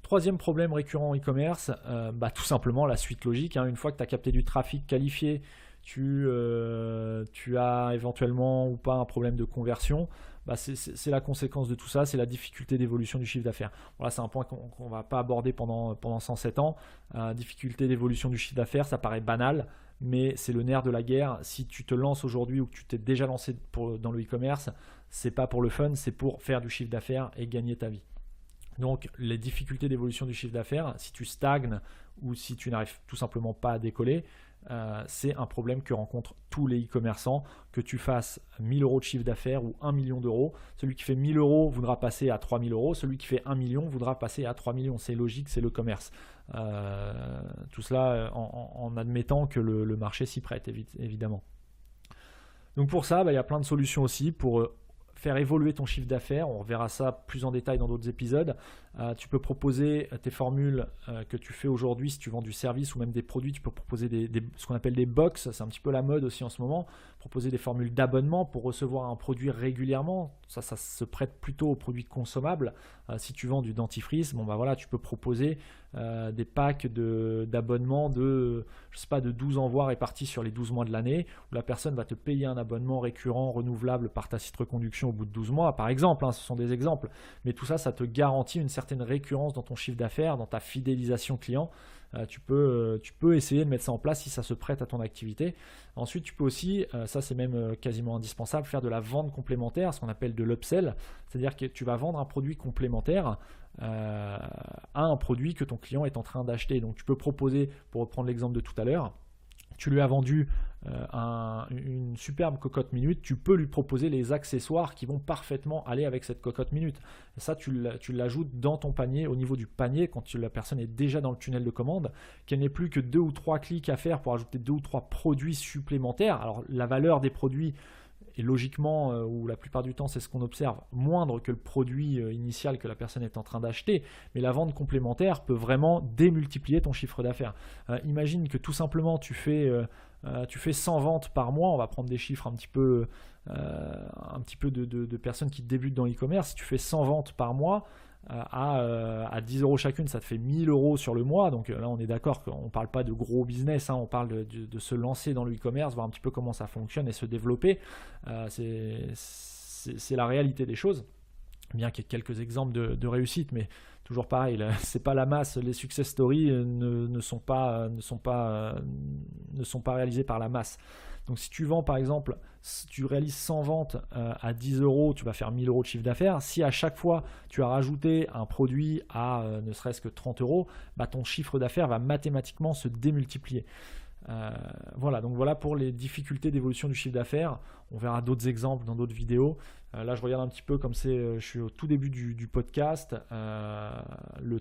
Troisième problème récurrent en e-commerce, tout simplement la suite logique. Une fois que tu as capté du trafic qualifié, tu as éventuellement ou pas un problème de conversion, c'est la conséquence de tout ça, c'est la difficulté d'évolution du chiffre d'affaires. Voilà, c'est un point qu'on ne va pas aborder pendant 107 ans. Difficulté d'évolution du chiffre d'affaires, ça paraît banal, mais c'est le nerf de la guerre. Si tu te lances aujourd'hui ou que tu t'es déjà lancé dans le e-commerce, c'est pas pour le fun, c'est pour faire du chiffre d'affaires et gagner ta vie. Donc les difficultés d'évolution du chiffre d'affaires, si tu stagnes ou si tu n'arrives tout simplement pas à décoller, c'est un problème que rencontrent tous les e-commerçants. Que tu fasses 1000 euros de chiffre d'affaires ou 1 million d'euros, celui qui fait 1000 euros voudra passer à 3000 euros, celui qui fait 1 million voudra passer à 3 millions. C'est logique, c'est le commerce. Tout cela en admettant que le marché s'y prête, évidemment. Donc pour ça, il y a plein de solutions aussi pour faire évoluer ton chiffre d'affaires. On reverra ça plus en détail dans d'autres épisodes. Tu peux proposer tes formules que tu fais aujourd'hui si tu vends du service ou même des produits. Tu peux proposer ce qu'on appelle des box. C'est un petit peu la mode aussi en ce moment. Proposer des formules d'abonnement pour recevoir un produit régulièrement. Ça se prête plutôt aux produits consommables. Si tu vends du dentifrice, tu peux proposer des packs d'abonnement de 12 envois répartis sur les 12 mois de l'année, où la personne va te payer un abonnement récurrent renouvelable par tacite reconduction au bout de 12 mois, par exemple. Ce sont des exemples. Mais tout ça, ça te garantit une certaine récurrence dans ton chiffre d'affaires, dans ta fidélisation client. Tu peux essayer de mettre ça en place si ça se prête à ton activité. Ensuite, tu peux aussi, ça c'est même quasiment indispensable, faire de la vente complémentaire, ce qu'on appelle de l'upsell. C'est-à-dire que tu vas vendre un produit complémentaire à un produit que ton client est en train d'acheter. Donc tu peux proposer, pour reprendre l'exemple de tout à l'heure, tu lui as vendu une superbe cocotte minute, tu peux lui proposer les accessoires qui vont parfaitement aller avec cette cocotte minute. Et ça, tu l'ajoutes dans ton panier, au niveau du panier, quand la personne est déjà dans le tunnel de commande, qu'elle n'ait plus que 2 ou 3 clics à faire pour ajouter 2 ou 3 produits supplémentaires. Alors la valeur des produits est logiquement, ou la plupart du temps c'est ce qu'on observe, moindre que le produit initial que la personne est en train d'acheter, mais la vente complémentaire peut vraiment démultiplier ton chiffre d'affaires. Imagine que tout simplement tu fais 100 ventes par mois, on va prendre des chiffres un petit peu de personnes qui débutent dans l'e-commerce. Si tu fais 100 ventes par mois à 10 euros chacune, ça te fait 1000 euros sur le mois. Donc là on est d'accord qu'on ne parle pas de gros business, on parle de se lancer dans le e-commerce, voir un petit peu comment ça fonctionne et se développer. C'est la réalité des choses, bien qu'il y ait quelques exemples de réussite, mais toujours pareil, c'est pas la masse. Les success stories ne sont pas réalisés par la masse. Donc si tu vends par exemple, si tu réalises 100 ventes à 10 euros, tu vas faire 1000 euros de chiffre d'affaires. Si à chaque fois tu as rajouté un produit à ne serait-ce que 30 euros, ton chiffre d'affaires va mathématiquement se démultiplier. Donc voilà pour les difficultés d'évolution du chiffre d'affaires. On verra d'autres exemples dans d'autres vidéos. Là je regarde un petit peu comme je suis au tout début du podcast. Le